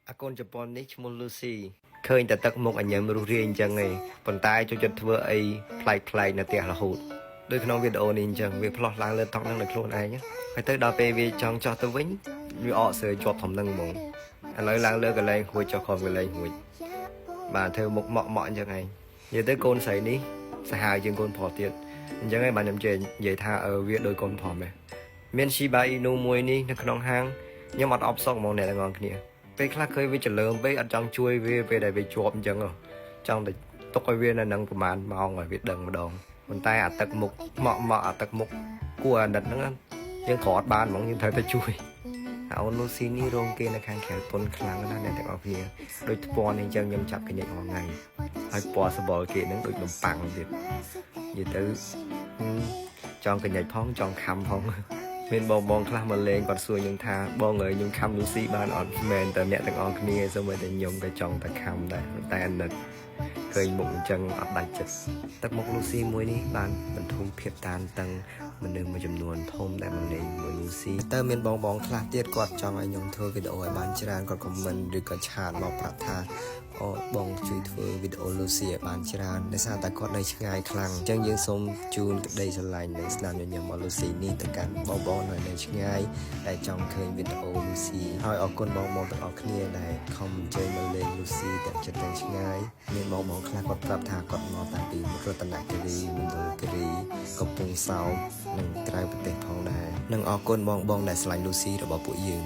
អាកូនជប៉ុននេះឈ្មោះ Lucy ឃើញតែទឹកមុខអញ្ញឹមរស់រាយអញ្ចឹងឯងប៉ុន្តែចូលចិត្តធ្វើអីប្លែកៗនៅផ្ទះរហូតដូចក្នុងវីដេអូនេះអញ្ចឹងវាផ្លោះឡើងលើតុនឹងដោយខ្លួនឯងហើយទៅដល់ពេលវាចង់ចោះទៅវិញវាអកសើជាប់ធំនឹងហ្មងឥឡូវឡើងលើកន្លែងហួចចុះខំកន្លែងហួចបាទធ្វើមុខម៉ក់អញ្ចឹងឯងនិយាយទៅកូនស្រីនេះសាហាវជាងកូនប្រុសទៀតអញ្ចឹងឯងបាទខ្ញុំនិយាយថាវាដូចកូនប្រុសមែនមាន Shiba Inu មួយនេះនៅក្នុងហាងខ្ញុំអត់អបសក់ហ្មងអ្នកទាំងអស់គ្នាពេលខ្លះឃើញវាច្រឡើមពេកអត់ចង់ជួយវាពេលដែលវាជាប់អញ្ចឹងចង់តែទុកឲ្យវានៅនឹងប្រហែលម៉ោងឲ្យវាដឹងម្ដងប៉ុន្តែអាទឹកមុខម៉ក់អាទឹកមុខគួរអាណិតហ្នឹងយើងក៏អត់បានហ្មងយើងត្រូវតែជួយអូន Lucy នេះរងគេនៅខាងក្រៅពុនខ្លាំងណាស់អ្នកទាំងអស់គ្នាដូចថ្ពាន់នេះអញ្ចឹងខ្ញុំចាប់កញ្ញារាល់ថ្ងៃហើយពណ៌សបល់គេហ្នឹងដូចនំប៉័ងទៀតនិយាយទៅចង់កញ្ញាផងចង់ខំផងមានបងខ្លះមកលេងគាត់សួរខ្ញុំថាបងអើយខ្ញុំខំ Lucy បានអត់មែនតែអ្នកទាំងអស់គ្នាសូម្បីតែខ្ញុំក៏ចង់តែខំដែរតែអាណិតឃើញមុខអញ្ចឹងអត់ដាច់ចិត្តទឹកមុខ Lucy មួយនេះបានបន្ធូរភាពតានតឹងមនុស្សមួយចំនួនធំដែលមកលេងមួយ Lucy តើមានបងខ្លះទៀតគាត់ចង់ឲ្យខ្ញុំធ្វើវីដេអូឲ្យបានច្រើនគាត់ comment ឬក៏ឆាតមកប្រាប់ថាអូបងជួយធ្វើវីដេអូ Lucy ឲ្យបានច្រើនដោយសារតែគាត់នៅឆ្ងាយខ្លាំងអញ្ចឹងយើងសូមជូនក្តីស្រឡាញ់និងស្នាមញញឹមមក Lucy នេះទៅកាន់បងនៅឆ្ងាយដែលចង់ឃើញវីដេអូ Lucy ហើយអរគុណបងទាំងអស់គ្នាដែលខំអញ្ជើញមកលេង Lucy ទាំងចិត្តទាំងឆ្ងាយមានបងខ្លះគាត់ប្រាប់ថាគាត់មកតាំងពីរតនគិរីមណ្ឌលគិរីកំពង់សោមនិងក្រៅប្រទេសផងដែរនិងអរគុណបងដែលស្រឡាញ់ Lucy របស់ពួកយើង